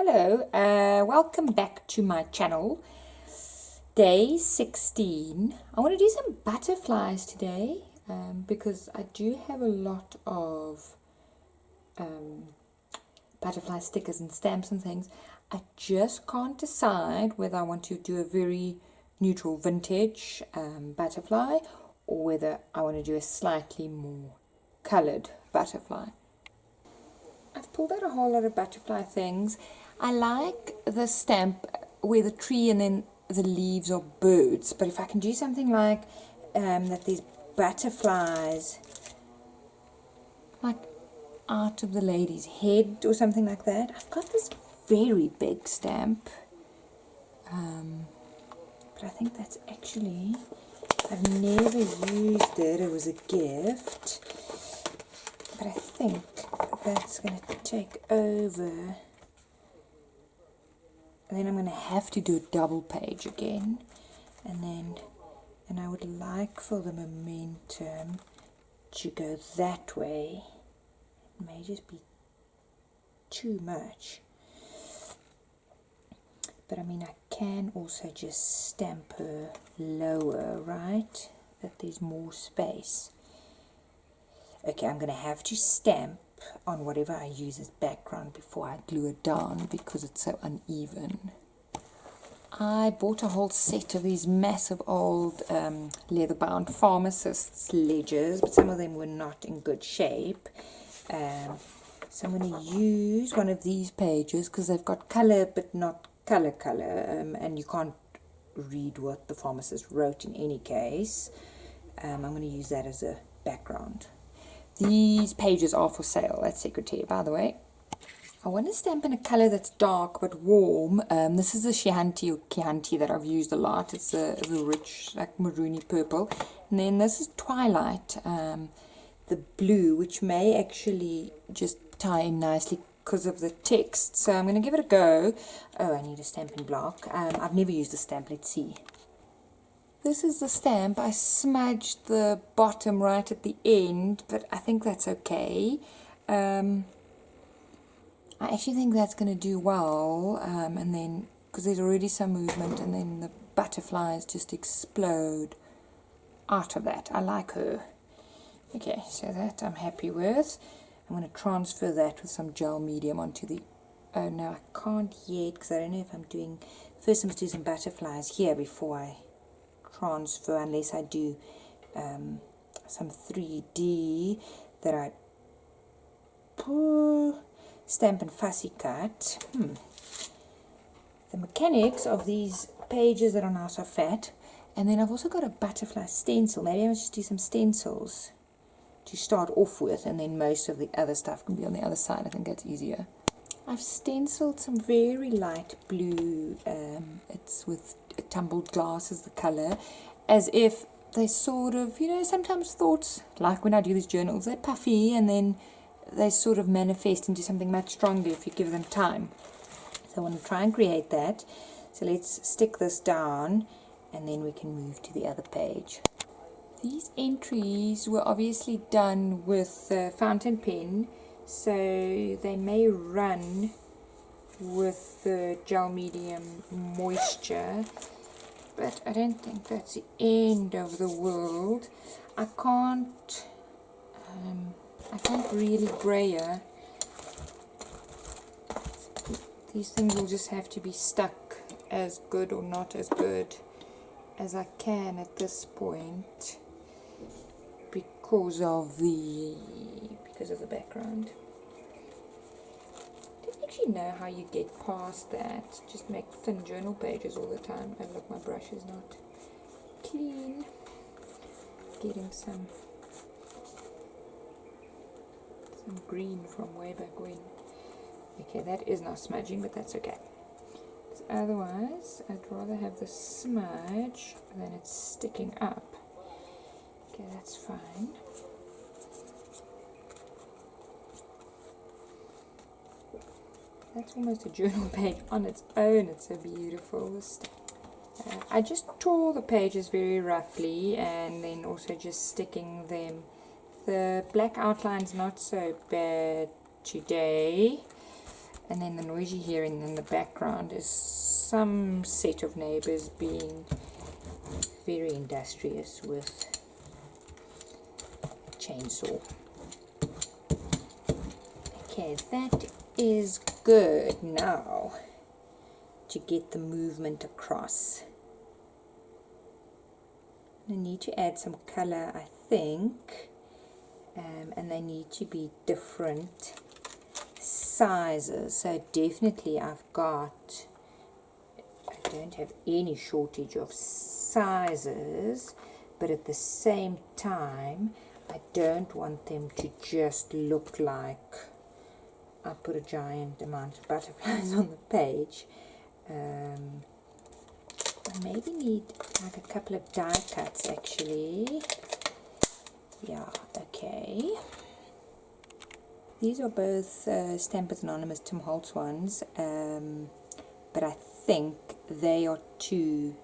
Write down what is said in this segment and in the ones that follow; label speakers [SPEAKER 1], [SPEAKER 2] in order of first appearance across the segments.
[SPEAKER 1] Hello, welcome back to my channel. Day 16. I want to do some butterflies today because I do have a lot of butterfly stickers and stamps and things. I just can't decide whether I want to do a very neutral vintage butterfly or whether I want to do a slightly more coloured butterfly. I've pulled out a whole lot of butterfly things. I like the stamp where the tree and then the leaves are birds, but if I can do something like that these butterflies like out of the lady's head or something like that. I've got this very big stamp, but I think that's actually, I've never used it, it was a gift, but I think that's going to take over. And then I'm going to have to do a double page again, and I would like for the momentum to go that way. It may just be too much, but I mean I can also just stamp her lower, right, that there's more space. Okay, I'm going to have to stamp on whatever I use as background before I glue it down because it's so uneven. I bought a whole set of these massive old leather-bound pharmacist's ledgers, but some of them were not in good shape. So I'm going to use one of these pages because they've got colour but not colour, and you can't read what the pharmacist wrote in any case. I'm going to use that as a background. These pages are for sale at Secretary, by the way. I want to stamp in a colour that's dark but warm. This is the Chianti or Chianti that I've used a lot. It's a rich, like maroony purple. And then this is Twilight, the blue, which may actually just tie in nicely because of the text. So I'm going to give it a go. Oh, I need a stamping block. I've never used a stamp. Let's see. This is the stamp. I smudged the bottom right at the end, but I think that's okay. I actually think that's going to do well, and then, because there's already some movement, and then the butterflies just explode out of that. I like her. Okay, so that I'm happy with. I'm going to transfer that with some gel medium onto the... Oh, no, I can't yet, because I don't know if I'm doing... First I must do some butterflies here before I transfer, unless I do some 3D that I stamp and fussy cut. The mechanics of these pages that are now so fat. And then I've also got a butterfly stencil. Maybe I must just do some stencils to start off with, and then most of the other stuff can be on the other side. I think that's easier. I've stenciled some very light blue. It's with tumbled glass as the colour, as if they sort of, you know, sometimes thoughts, like when I do these journals, they're puffy and then they sort of manifest into something much stronger if you give them time. So I want to try and create that. So let's stick this down and then we can move to the other page. These entries were obviously done with fountain pen, so they may run with the gel medium moisture, but I don't think that's the end of the world. I can't really brayer. These things will just have to be stuck as good or not as good as I can at this point because of the background. I don't actually know how you get past that. Just make thin journal pages all the time. Oh look, my brush is not clean. Getting some green from way back when. Okay, that is not smudging, but that's okay. Otherwise, I'd rather have the smudge than it's sticking up. Okay, that's fine. That's almost a journal page on its own. It's so beautiful. I just tore the pages very roughly and then also just sticking them. The black outline's not so bad today. And then the noise you're hearing in the background is some set of neighbors being very industrious with a chainsaw. Okay, that is good. Now to get the movement across, I need to add some color, I think, and they need to be different sizes. So definitely I don't have any shortage of sizes, but at the same time I don't want them to just look like I put a giant amount of butterflies on the page. I maybe need like a couple of die cuts actually. Yeah, okay. These are both Stampers Anonymous Tim Holtz ones, but I think they are too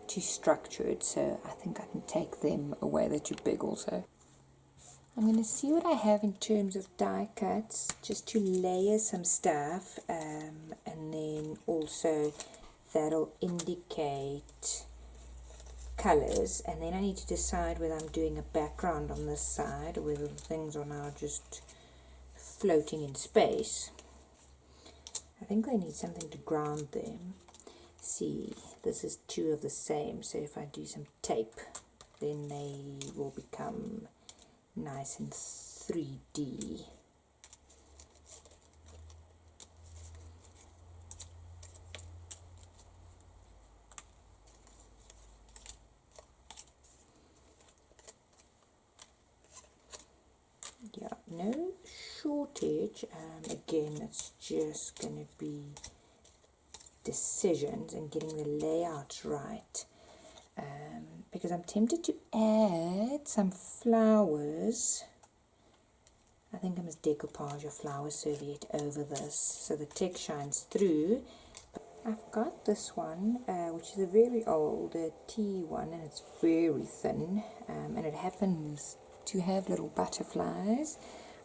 [SPEAKER 1] structured, so I think I can take them away. They're too big also. I'm going to see what I have in terms of die cuts, just to layer some stuff, and then also that'll indicate colors, and then I need to decide whether I'm doing a background on this side or whether the things are now just floating in space. I think they need something to ground them. See, this is two of the same, so if I do some tape, then they will become nice and 3D. Yeah, no shortage. Again, it's just going to be decisions and getting the layout right. Because I'm tempted to add some flowers. I think I must decoupage a flower serviette over this so the text shines through. I've got this one, which is a very old tea one, and it's very thin, and it happens to have little butterflies.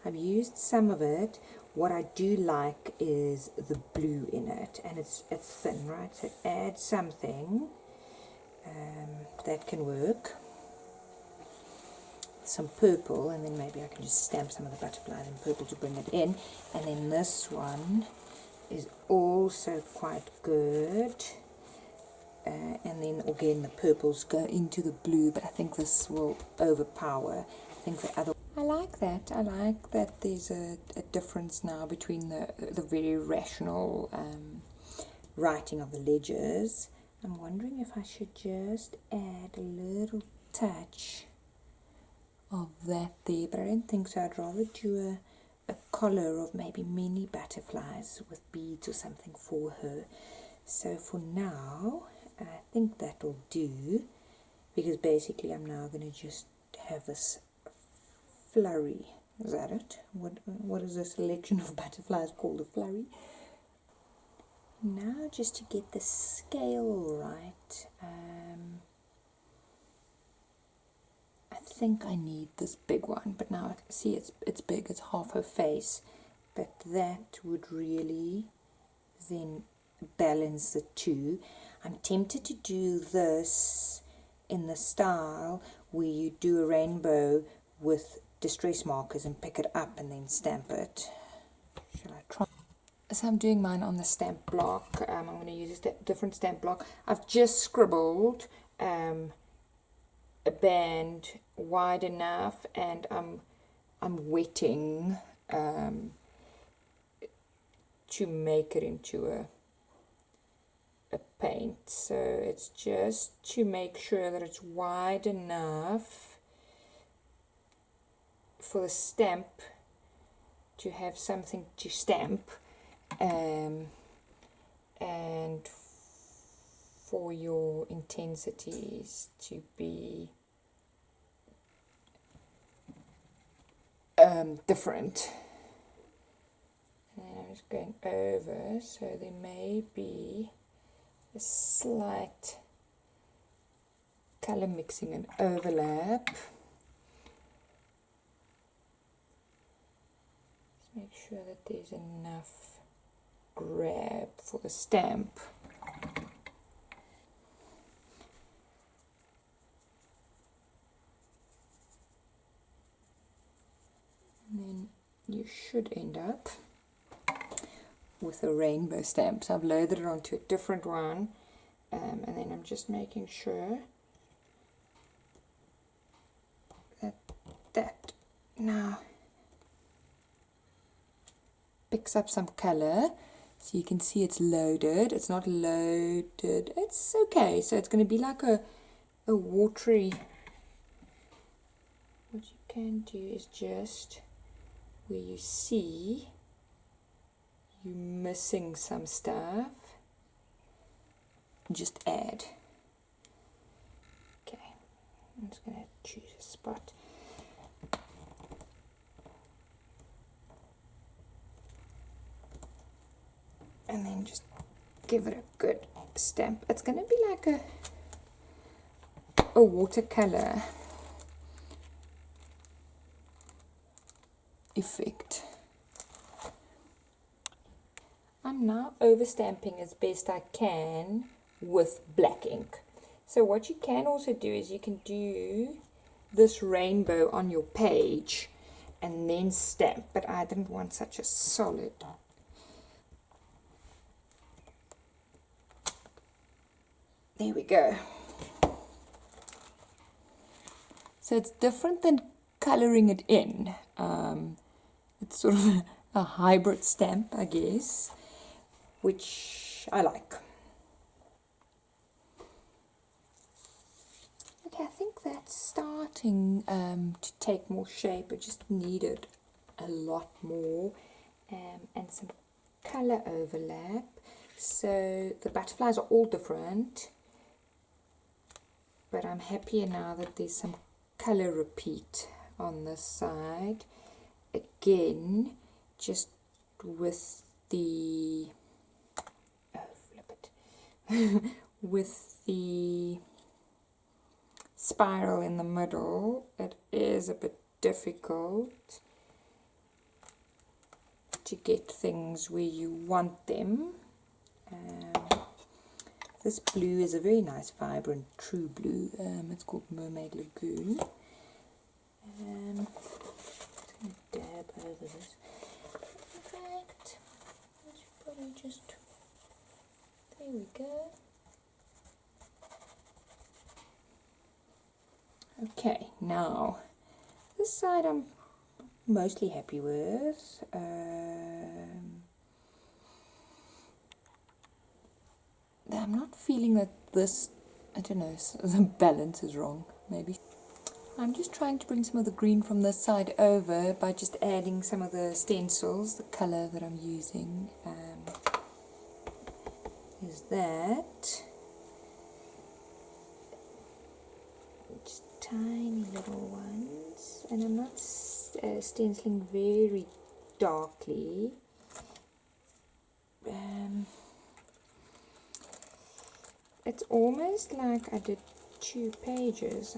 [SPEAKER 1] I've used some of it. What I do like is the blue in it, and it's thin, right? So add something that can work. Some purple, and then maybe I can just stamp some of the butterflies in purple to bring it in. And then this one is also quite good. And then again the purples go into the blue, but I think this will overpower. I think the other. I like that. I like that there's a difference now between the very rational writing of the ledgers. I'm wondering if I should just add a little touch of that there, but I don't think so. I'd rather do a collar of maybe mini butterflies with beads or something for her. So for now, I think that will do, because basically I'm now going to just have this flurry. Is that it? What is a selection of butterflies called a flurry? Now just to get the scale right, I think I need this big one, but now see it's big, it's half her face, but that would really then balance the two. I'm tempted to do this in the style where you do a rainbow with distress markers and pick it up and then stamp it. Shall I try? So I'm doing mine on the stamp block. I'm going to use a different stamp block. I've just scribbled a band wide enough, and I'm wetting to make it into a paint. So it's just to make sure that it's wide enough for the stamp to have something to stamp, and for your intensities to be different. And then I'm just going over, so there may be a slight color mixing and overlap. Just make sure that there's enough grab for the stamp. And then you should end up with a rainbow stamp. So I've loaded it onto a different one, and then I'm just making sure that now picks up some color. So you can see it's loaded. It's not loaded. It's okay. So it's going to be like a watery. What you can do is just where you see you're missing some stuff, just add. Okay, I'm just going to choose a spot. And then just give it a good stamp. It's going to be like a watercolor effect. I'm now overstamping as best I can with black ink. So what you can also do is you can do this rainbow on your page and then stamp, but I didn't want such a solid. There we go. So it's different than coloring it in. It's sort of a hybrid stamp, I guess, which I like. Okay, I think that's starting to take more shape. It just needed a lot more and some color overlap. So the butterflies are all different, but I'm happier now that there's some color repeat on this side. Again, just with the with the spiral in the middle, it is a bit difficult to get things where you want them. This blue is a very nice, vibrant, true blue. It's called Mermaid Lagoon. I'm just going to dab over this. In fact, I should probably just... There we go. Okay, now this side I'm mostly happy with. I'm not feeling that this, I don't know, the balance is wrong, maybe. I'm just trying to bring some of the green from this side over by just adding some of the stencils, the colour that I'm using. Is that. Just tiny little ones. And I'm not stenciling very darkly. It's almost like I did 2 pages.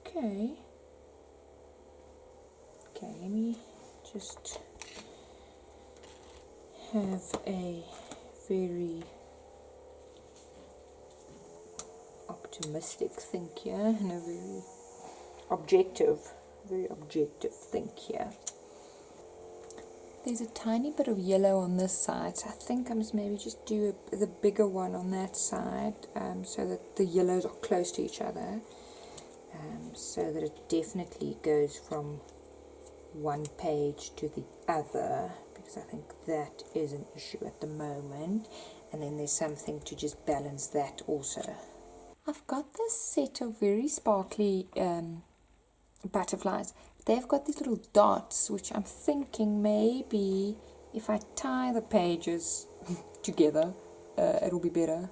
[SPEAKER 1] Okay. Okay, let me just have a very optimistic think here and a very objective think here. There's a tiny bit of yellow on this side, so I think I must maybe just do the bigger one on that side, so that the yellows are close to each other, so that it definitely goes from one page to the other, because I think that is an issue at the moment, and then there's something to just balance that also. I've got this set of very sparkly butterflies. They've got these little dots, which I'm thinking maybe if I tie the pages together, it'll be better.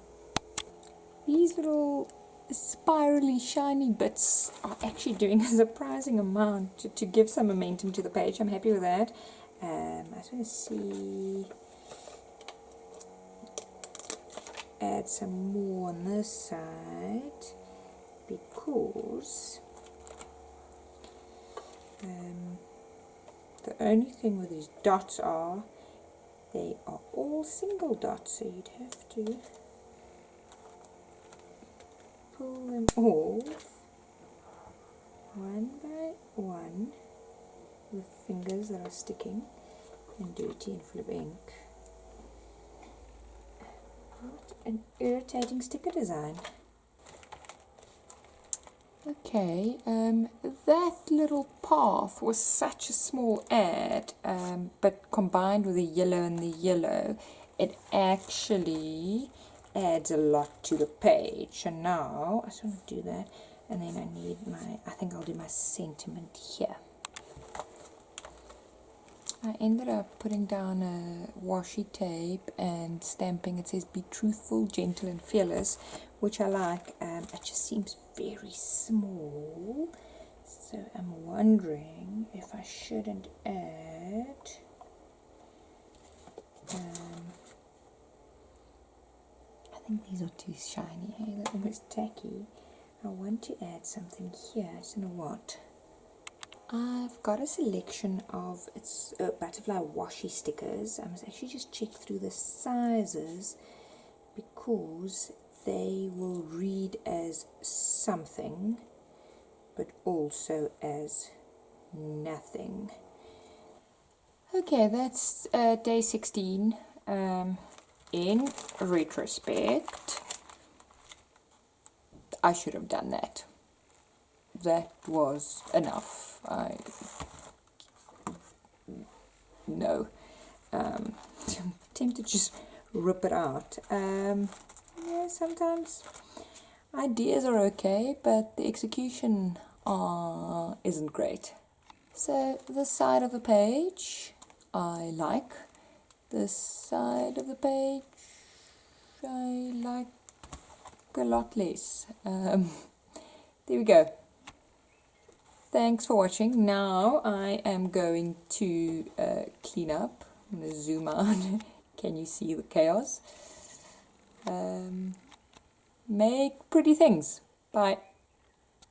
[SPEAKER 1] These little spirally shiny bits are actually doing a surprising amount to give some momentum to the page. I'm happy with that. I just want to see, add some more on this side, because The only thing with these dots are, they are all single dots, so you'd have to pull them off one by one with fingers that are sticking and dirty and full of ink. What an irritating sticker design. Okay, that little path was such a small ad, but combined with the yellow and the yellow, it actually adds a lot to the page. And now I just want to do that, and then I need I think I'll do my sentiment here. I ended up putting down a washi tape and stamping. It says, "Be truthful, gentle and fearless," which I like. It just seems very small, so I'm wondering if I shouldn't add I think these are too shiny, hey? They're almost tacky. I want to add something here. I don't know what. I've got a selection of butterfly washi stickers. I must actually just check through the sizes because they will read as something but also as nothing. Okay, that's day 16. In retrospect, I should have done that. That was enough. No. I'm tempted to just rip it out. Yeah, sometimes ideas are okay, but the execution isn't great. So this side of the page I like. This side of the page I like a lot less. There we go. Thanks for watching. Now I am going to clean up. I'm going to zoom out. Can you see the chaos? Make pretty things. Bye.